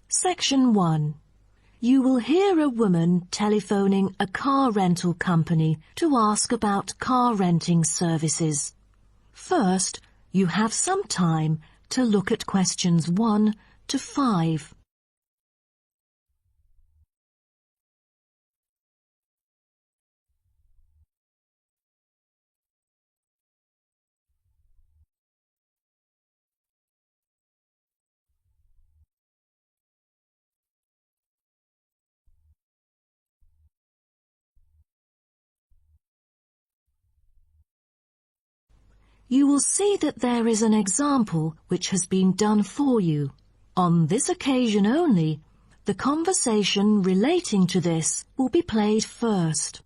Section 1. You will hear a woman telephoning a car rental company to ask about car renting services. First, you have some time to look at questions 1 to 5. You will see that there is an example which has been done for you. On this occasion only, the conversation relating to this will be played first.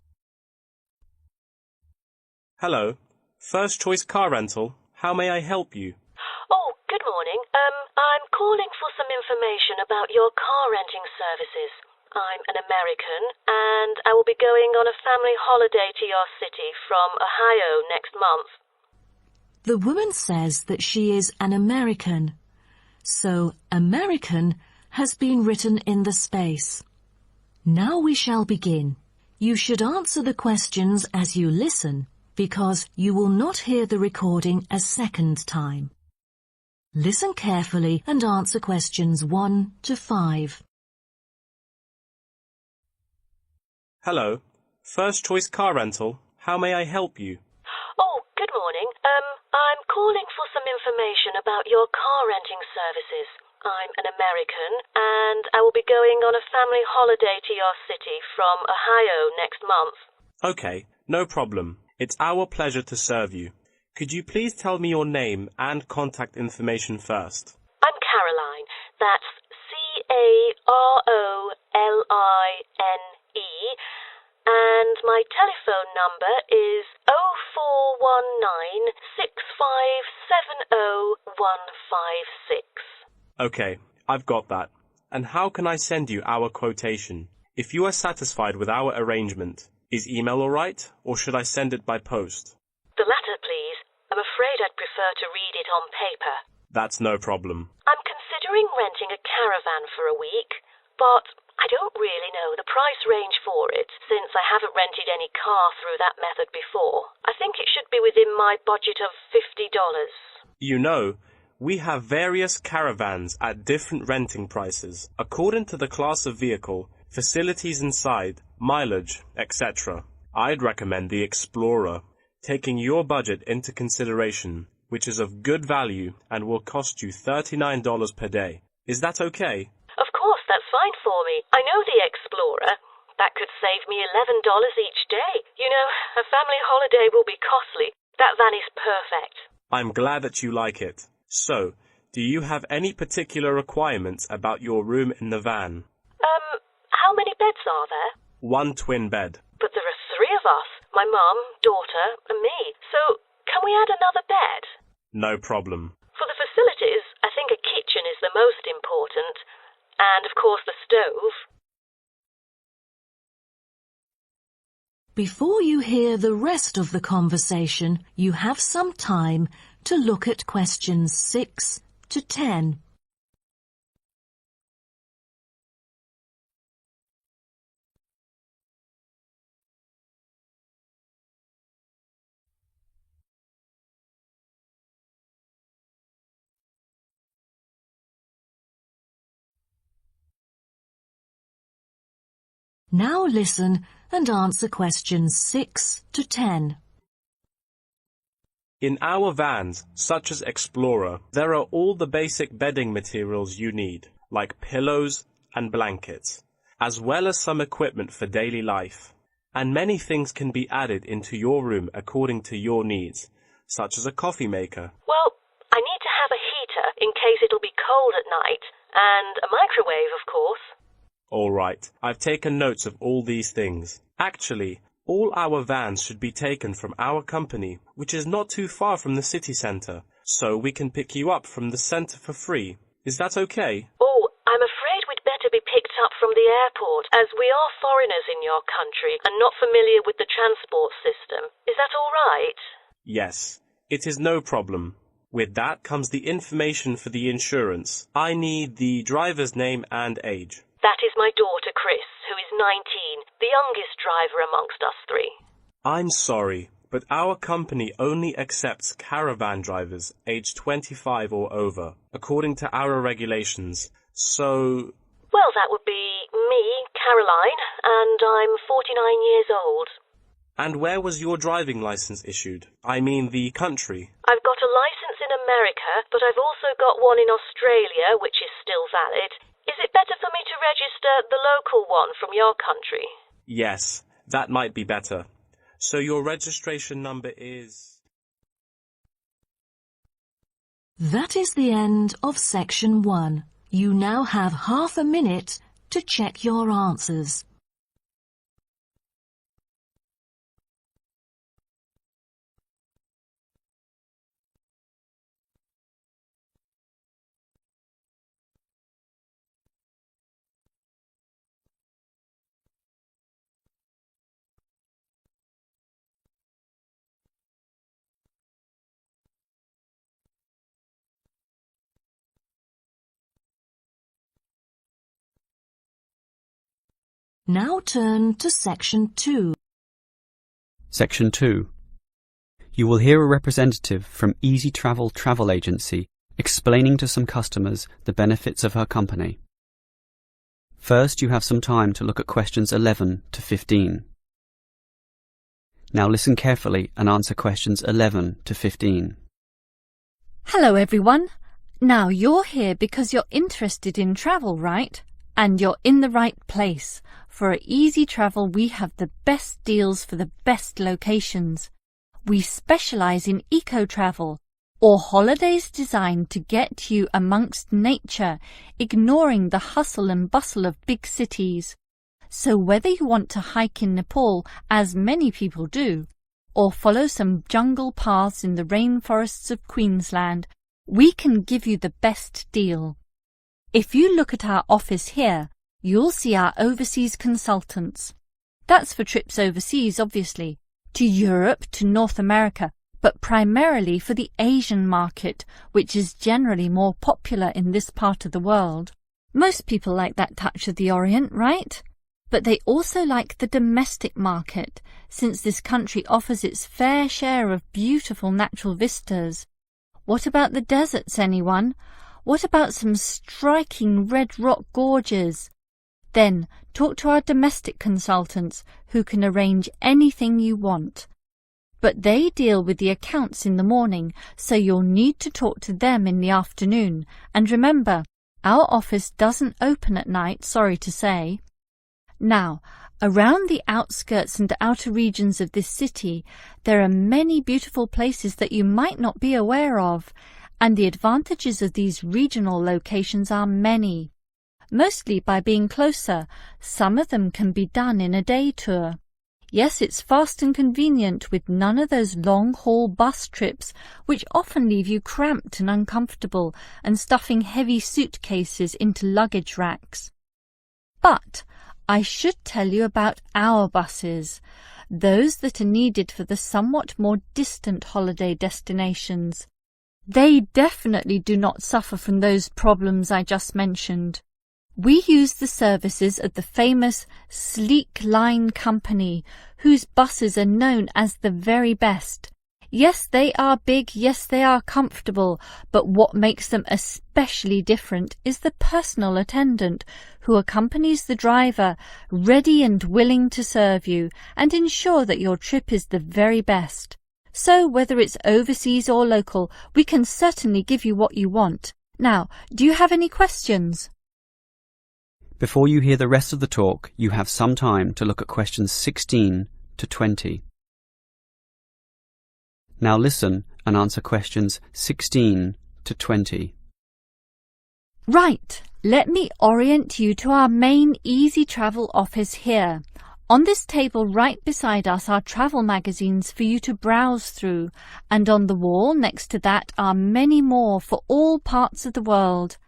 Hello. First Choice Car Rental. How may I help you? Oh, good morning. I'm calling for some information about your car renting services. I'm an American, and I will be going on a family holiday to your city from Ohio next month. The woman says that she is an American, so American has been written in the space. Now we shall begin. You should answer the questions as you listen, because you will not hear the recording a second time. Listen carefully and answer questions 1 to 5. Hello. First Choice Car Rental. How may I help you? Oh, good morning. I'm calling for some information about your car renting services. I'm an American, and I will be going on a family holiday to your city from Ohio next month. Okay, no problem. It's our pleasure to serve you. Could you please tell me your name and contact information first? I'm Caroline. That's Caroline. And my telephone number is 0419-6570-156. Okay, I've got that. And how can I send you our quotation? If you are satisfied with our arrangement, is email all right, or should I send it by post? The latter, please. I'm afraid I'd prefer to read it on paper. That's no problem. I'm considering renting a caravan for a week, but I don't really know the price range for it, since I haven't rented any car through that method before. I think it should be within my budget of $50. You know, we have various caravans at different renting prices, according to the class of vehicle, facilities inside, mileage, etc. I'd recommend the Explorer, taking your budget into consideration, which is of good value and will cost you $39 per day. Is that okay? Of course, that's fine for me. I know the Explorer. That could save me $11 each day. You know, a family holiday will be costly. That van is perfect. I'm glad that you like it. So, do you have any particular requirements about your room in the van? How many beds are there? 1 twin bed. But there are 3 of us. My mum, daughter, and me. So, can we add another bed? No problem. For the facilities, I think a kitchen is the most important. And, of course, the stove. Before you hear the rest of the conversation, you have some time to look at questions 6 to 10. Now listen and answer questions 6 to 10. In our vans, such as Explorer, there are all the basic bedding materials you need, like pillows and blankets, as well as some equipment for daily life. And many things can be added into your room according to your needs, such as a coffee maker. Well, I need to have a heater in case it'll be cold at night, and a microwave, of course. All right, I've taken notes of all these things. Actually, all our vans should be taken from our company, which is not too far from the city centre, so we can pick you up from the centre for free. Is that okay? Oh, I'm afraid we'd better be picked up from the airport, as we are foreigners in your country and not familiar with the transport system. Is that all right? Yes, it is no problem. With that comes the information for the insurance. I need the driver's name and age. That is my daughter, Chris, who is 19, the youngest driver amongst us three. I'm sorry, but our company only accepts caravan drivers aged 25 or over, according to our regulations. So... Well, that would be me, Caroline, and I'm 49 years old. And where was your driving license issued? I mean the country. I've got a license in America, but I've also got one in Australia, which is still valid. Is it better for me to register the local one from your country? Yes, that might be better. So your registration number is... That is the end of section 1. You now have half a minute to check your answers. Now turn to section 2. Section 2. You will hear a representative from Easy Travel Travel Agency explaining to some customers the benefits of her company. First, you have some time to look at questions 11 to 15. Now listen carefully and answer questions 11 to 15. Hello everyone. Now you're here because you're interested in travel, right? And you're in the right place. For Easy Travel, we have the best deals for the best locations. We specialize in eco-travel, or holidays designed to get you amongst nature, ignoring the hustle and bustle of big cities. So whether you want to hike in Nepal, as many people do, or follow some jungle paths in the rainforests of Queensland, we can give you the best deal. If you look at our office here, you'll see our overseas consultants. That's for trips overseas, obviously, to Europe, to North America, but primarily for the Asian market, which is generally more popular in this part of the world. Most people like that touch of the Orient, right? But they also like the domestic market, since this country offers its fair share of beautiful natural vistas. What about the deserts, anyone? What about some striking red rock gorges? Then talk to our domestic consultants who can arrange anything you want. But they deal with the accounts in the morning, so you'll need to talk to them in the afternoon. And remember, our office doesn't open at night, sorry to say. Now, around the outskirts and outer regions of this city, there are many beautiful places that you might not be aware of, and the advantages of these regional locations are many. Mostly by being closer, some of them can be done in a day tour. Yes, it's fast and convenient with none of those long-haul bus trips which often leave you cramped and uncomfortable and stuffing heavy suitcases into luggage racks. But I should tell you about our buses, those that are needed for the somewhat more distant holiday destinations. They definitely do not suffer from those problems I just mentioned. We use the services of the famous Sleek Line Company, whose buses are known as the very best. Yes, they are big, yes, they are comfortable, but what makes them especially different is the personal attendant who accompanies the driver, ready and willing to serve you and ensure that your trip is the very best. So whether it's overseas or local, we can certainly give you what you want. Now, do you have any questions? Before you hear the rest of the talk, you have some time to look at questions 16 to 20. Now listen and answer questions 16 to 20. Right, let me orient you to our main Easy Travel office here. On this table right beside us are travel magazines for you to browse through, and on the wall next to that are many more for all parts of the world.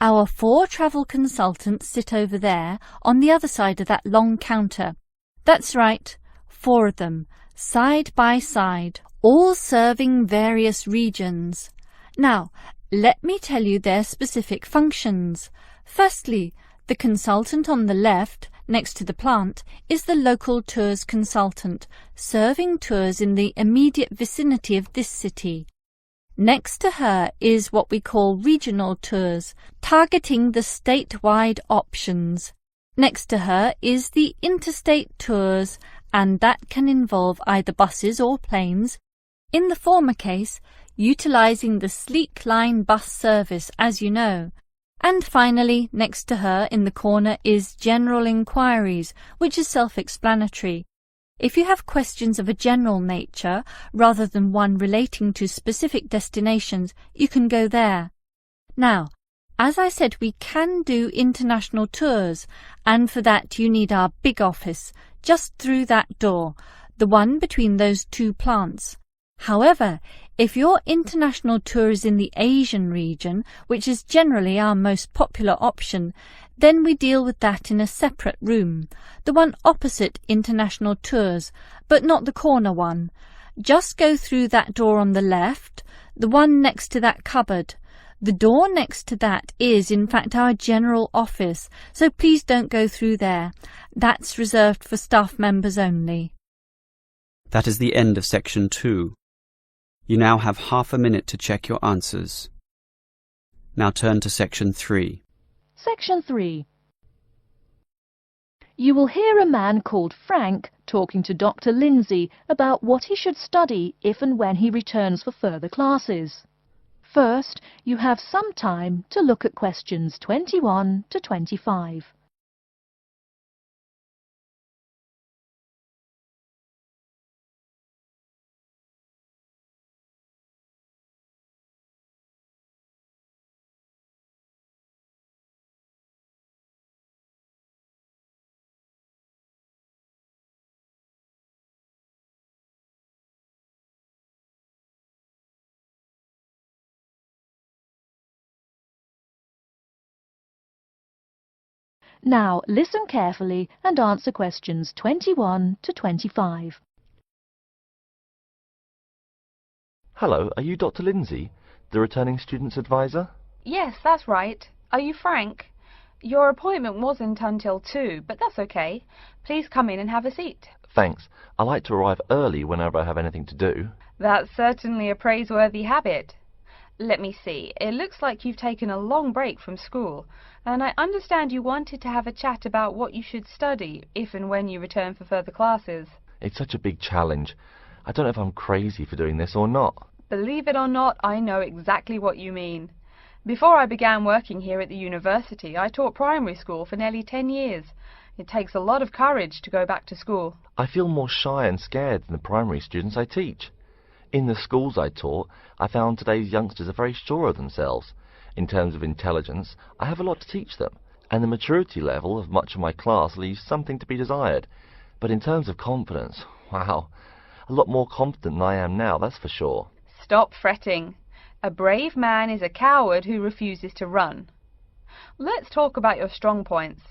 Our 4 travel consultants sit over there on the other side of that long counter. That's right, 4 of them, side by side, all serving various regions. Now, let me tell you their specific functions. Firstly, the consultant on the left, next to the plant, is the local tours consultant, serving tours in the immediate vicinity of this city. Next to her is what we call regional tours, targeting the statewide options. Next to her is the interstate tours, and that can involve either buses or planes. In the former case, utilising the Sleek Line bus service, as you know. And finally, next to her in the corner is General Inquiries, which is self-explanatory. If you have questions of a general nature, rather than one relating to specific destinations, you can go there. Now, as I said, we can do international tours, and for that you need our big office, just through that door, the one between those two plants. However, if your international tour is in the Asian region, which is generally our most popular option, then we deal with that in a separate room, the one opposite international tours, but not the corner one. Just go through that door on the left, the one next to that cupboard. The door next to that is, in fact, our general office, so please don't go through there. That's reserved for staff members only. That is the end of section 2. You now have half a minute to check your answers. Now turn to section 3. Section 3. You will hear a man called Frank talking to Dr. Lindsay about what he should study if and when he returns for further classes. First, you have some time to look at questions 21 to 25. Now listen carefully and answer questions 21 to 25. Hello, are you Dr. Lindsay, the returning students advisor? Yes, that's right. Are you Frank? Your appointment wasn't until 2, but that's okay. Please come in and have a seat. Thanks. I like to arrive early whenever I have anything to do. That's certainly a praiseworthy habit. Let me see. It looks like you've taken a long break from school, and I understand you wanted to have a chat about what you should study if and when you return for further classes. It's such a big challenge. I don't know if I'm crazy for doing this or not. Believe it or not, I know exactly what you mean. Before I began working here at the university, I taught primary school for nearly 10 years. It takes a lot of courage to go back to school. I feel more shy and scared than the primary students I teach. In the schools I taught, I found today's youngsters are very sure of themselves. In terms of intelligence, I have a lot to teach them, and the maturity level of much of my class leaves something to be desired. But in terms of confidence, wow, a lot more confident than I am now, that's for sure. Stop fretting. A brave man is a coward who refuses to run. Let's talk about your strong points.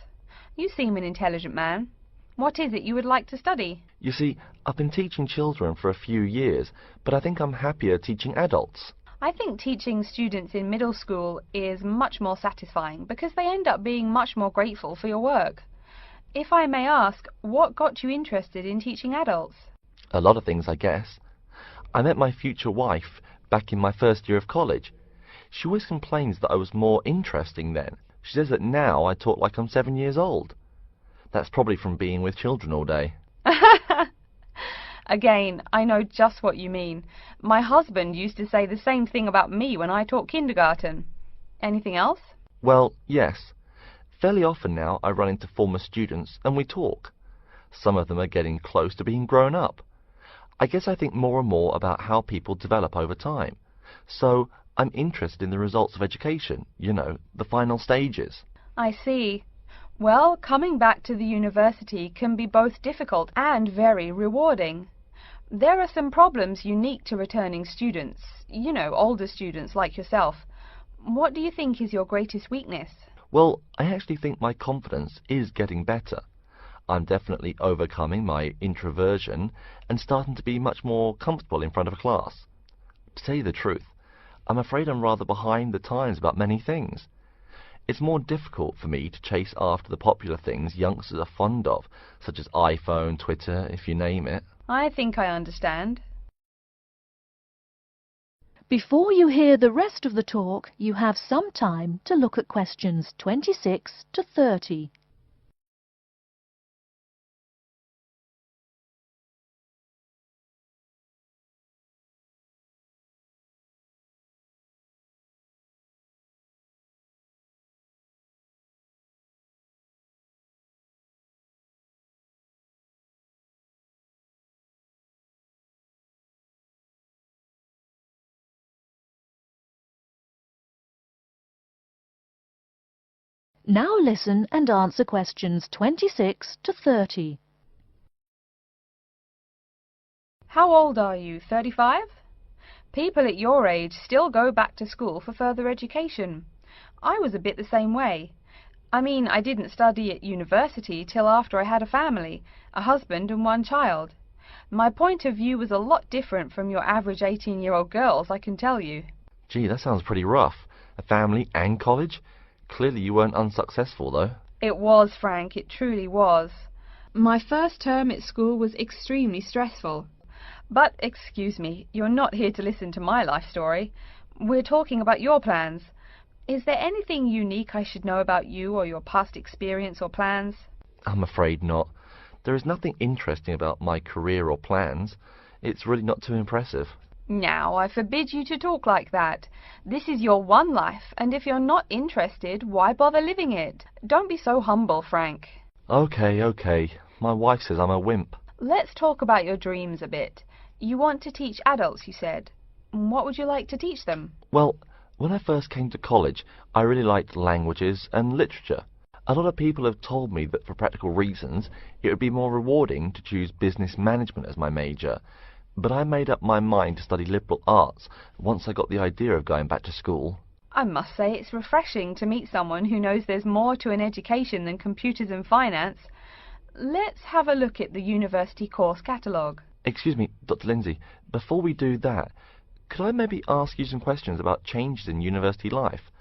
You seem an intelligent man. What is it you would like to study? You see, I've been teaching children for a few years, but I think I'm happier teaching adults. I think teaching students in middle school is much more satisfying because they end up being much more grateful for your work. If I may ask, what got you interested in teaching adults? A lot of things, I guess. I met my future wife back in my first year of college. She always complains that I was more interesting then. She says that now I talk like I'm 7 years old. That's probably from being with children all day. Again, I know just what you mean. My husband used to say the same thing about me when I taught kindergarten. Anything else? Well, yes. Fairly often now I run into former students and we talk. Some of them are getting close to being grown up. I guess I think more and more about how people develop over time. So I'm interested in the results of education, you know, the final stages. I see. Well, coming back to the university can be both difficult and very rewarding. There are some problems unique to returning students, you know, older students like yourself. What do you think is your greatest weakness? Well, I actually think my confidence is getting better. I'm definitely overcoming my introversion and starting to be much more comfortable in front of a class. To tell you the truth, I'm afraid I'm rather behind the times about many things. It's more difficult for me to chase after the popular things youngsters are fond of, such as iPhone, Twitter, if you name it. I think I understand. Before you hear the rest of the talk, you have some time to look at questions 26 to 30. Now listen and answer questions 26 to 30. How old are you? 35? People at your age still go back to school for further education. I was a bit the same way. I mean, I didn't study at university till after I had a family, a husband and one child. My point of view was a lot different from your average 18-year-old girls, I can tell you. Gee, that sounds pretty rough. A family and college? Clearly you weren't unsuccessful, though. It was, Frank, it truly was. My first term at school was extremely stressful. But, excuse me, you're not here to listen to my life story. We're talking about your plans. Is there anything unique I should know about you or your past experience or plans? I'm afraid not. There is nothing interesting about my career or plans. It's really not too impressive. Now, I forbid you to talk like that. This is your one life, and if you're not interested, why bother living it? Don't be so humble, Frank. Okay. My wife says I'm a wimp. Let's talk about your dreams a bit. You want to teach adults, you said. What would you like to teach them? Well, when I first came to college, I really liked languages and literature. A lot of people have told me that for practical reasons, it would be more rewarding to choose business management as my major. But I made up my mind to study liberal arts once I got the idea of going back to school. I must say it's refreshing to meet someone who knows there's more to an education than computers and finance. Let's have a look at the university course catalogue. Excuse me, Dr. Lindsay, before we do that, could I maybe ask you some questions about changes in university life?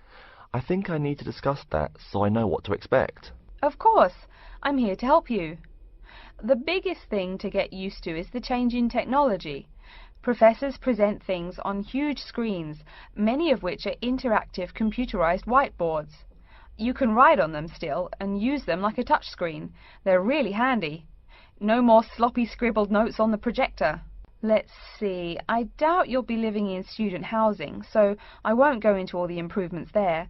I think I need to discuss that so I know what to expect. Of course, I'm here to help you. The biggest thing to get used to is the change in technology. Professors present things on huge screens, many of which are interactive computerized whiteboards. You can write on them still and use them like a touchscreen. They're really handy. No more sloppy scribbled notes on the projector. Let's see, I doubt you'll be living in student housing, so I won't go into all the improvements there.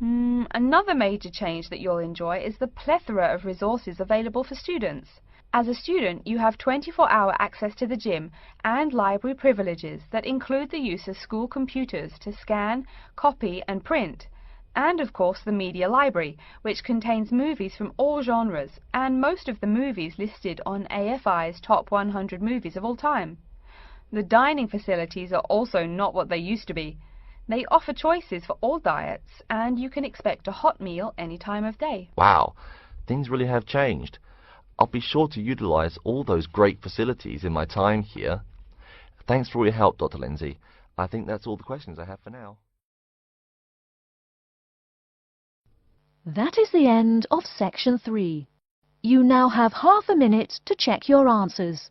Another major change that you'll enjoy is the plethora of resources available for students. As a student, you have 24-hour access to the gym and library privileges that include the use of school computers to scan, copy and print. And of course the media library, which contains movies from all genres and most of the movies listed on AFI's top 100 movies of all time. The dining facilities are also not what they used to be. They offer choices for all diets and you can expect a hot meal any time of day. Wow, things really have changed. I'll be sure to utilize all those great facilities in my time here. Thanks for all your help, Dr. Lindsay. I think that's all the questions I have for now. That is the end of section 3. You now have half a minute to check your answers.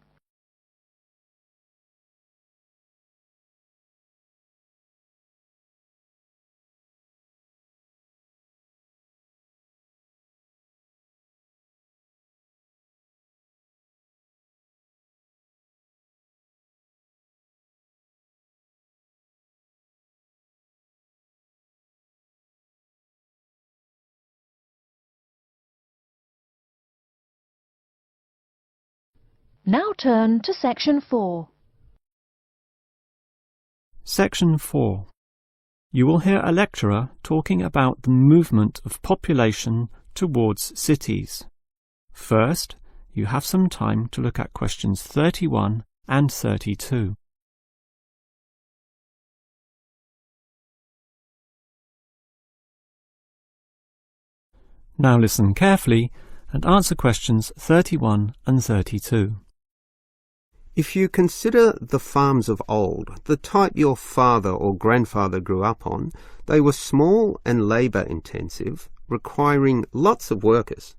Now turn to section 4. Section 4. You will hear a lecturer talking about the movement of population towards cities. First, you have some time to look at questions 31 and 32. Now listen carefully and answer questions 31 and 32. If you consider the farms of old, the type your father or grandfather grew up on, they were small and labour-intensive, requiring lots of workers.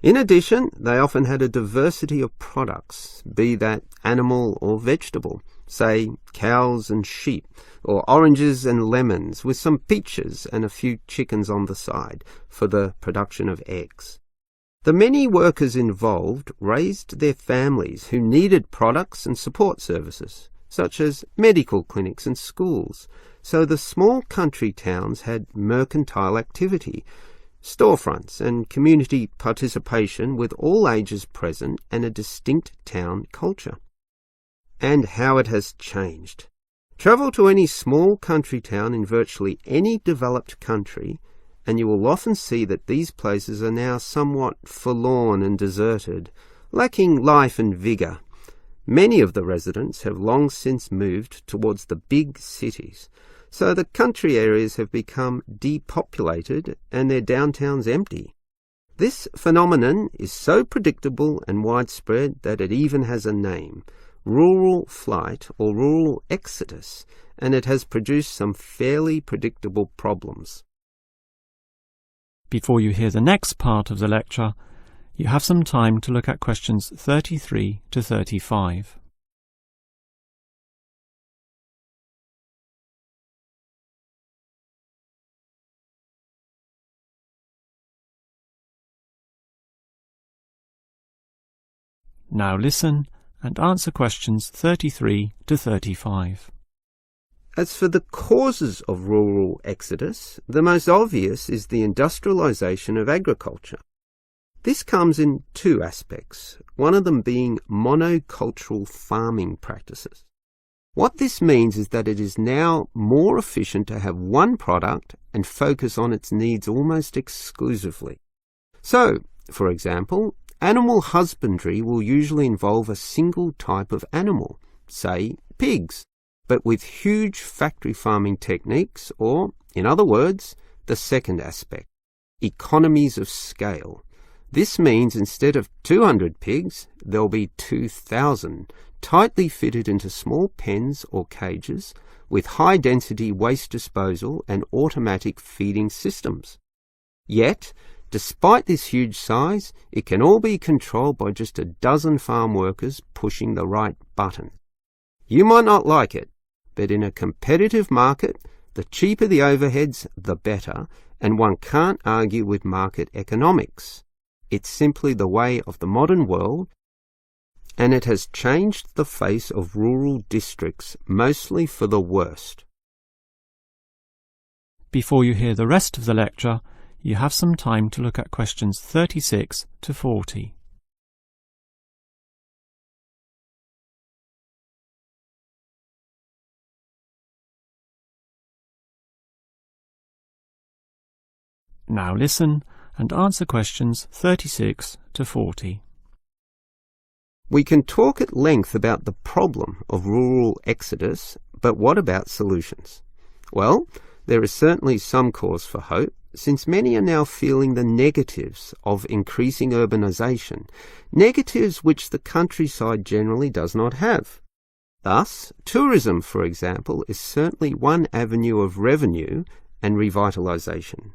In addition, they often had a diversity of products, be that animal or vegetable, say cows and sheep, or oranges and lemons, with some peaches and a few chickens on the side for the production of eggs. The many workers involved raised their families who needed products and support services, such as medical clinics and schools, so the small country towns had mercantile activity, storefronts and community participation with all ages present and a distinct town culture. And how it has changed. Travel to any small country town in virtually any developed country, and you will often see that these places are now somewhat forlorn and deserted, lacking life and vigour. Many of the residents have long since moved towards the big cities, so the country areas have become depopulated and their downtowns empty. This phenomenon is so predictable and widespread that it even has a name, rural flight or rural exodus, and it has produced some fairly predictable problems. Before you hear the next part of the lecture, you have some time to look at questions 33 to 35. Now listen and answer questions 33 to 35. As for the causes of rural exodus, the most obvious is the industrialisation of agriculture. This comes in two aspects, one of them being monocultural farming practices. What this means is that it is now more efficient to have one product and focus on its needs almost exclusively. So, for example, animal husbandry will usually involve a single type of animal, say pigs, but with huge factory farming techniques, or, in other words, the second aspect, economies of scale. This means instead of 200 pigs, there'll be 2,000, tightly fitted into small pens or cages, with high-density waste disposal and automatic feeding systems. Yet, despite this huge size, it can all be controlled by just a dozen farm workers pushing the right button. You might not like it, but in a competitive market, the cheaper the overheads, the better, and one can't argue with market economics. It's simply the way of the modern world, and it has changed the face of rural districts, mostly for the worst. Before you hear the rest of the lecture, you have some time to look at questions 36 to 40. Now listen and answer questions 36 to 40. We can talk at length about the problem of rural exodus, but what about solutions? Well, there is certainly some cause for hope, since many are now feeling the negatives of increasing urbanisation, negatives which the countryside generally does not have. Thus, tourism, for example, is certainly one avenue of revenue and revitalisation.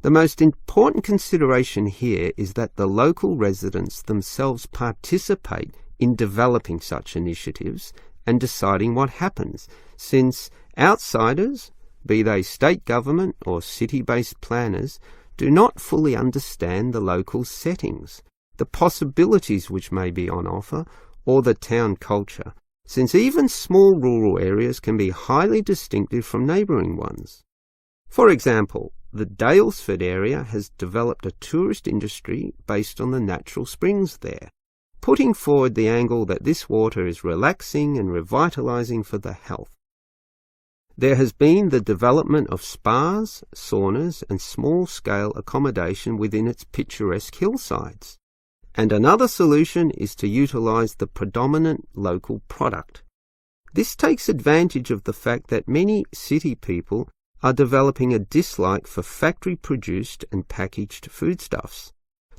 The most important consideration here is that the local residents themselves participate in developing such initiatives and deciding what happens, since outsiders, be they state government or city-based planners, do not fully understand the local settings, the possibilities which may be on offer, or the town culture, since even small rural areas can be highly distinctive from neighbouring ones. For example, the Daylesford area has developed a tourist industry based on the natural springs there, putting forward the angle that this water is relaxing and revitalising for the health. There has been the development of spas, saunas and small-scale accommodation within its picturesque hillsides. And another solution is to utilise the predominant local product. This takes advantage of the fact that many city people are developing a dislike for factory-produced and packaged foodstuffs.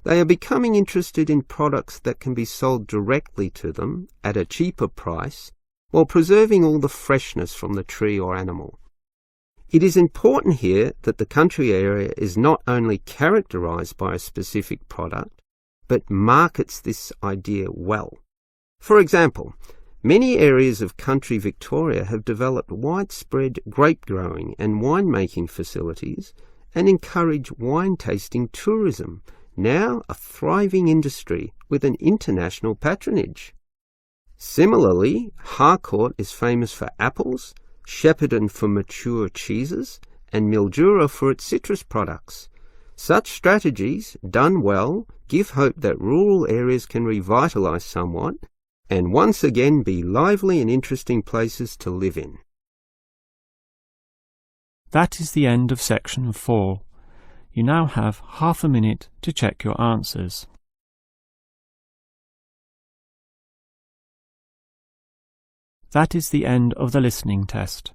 They are becoming interested in products that can be sold directly to them at a cheaper price while preserving all the freshness from the tree or animal. It is important here that the country area is not only characterized by a specific product, but markets this idea well. For example, many areas of country Victoria have developed widespread grape growing and winemaking facilities and encourage wine tasting tourism, now a thriving industry with an international patronage. Similarly, Harcourt is famous for apples, Shepparton for mature cheeses, and Mildura for its citrus products. Such strategies, done well, give hope that rural areas can revitalise somewhat and once again be lively and interesting places to live in. That is the end of section 4. You now have half a minute to check your answers. That is the end of the listening test.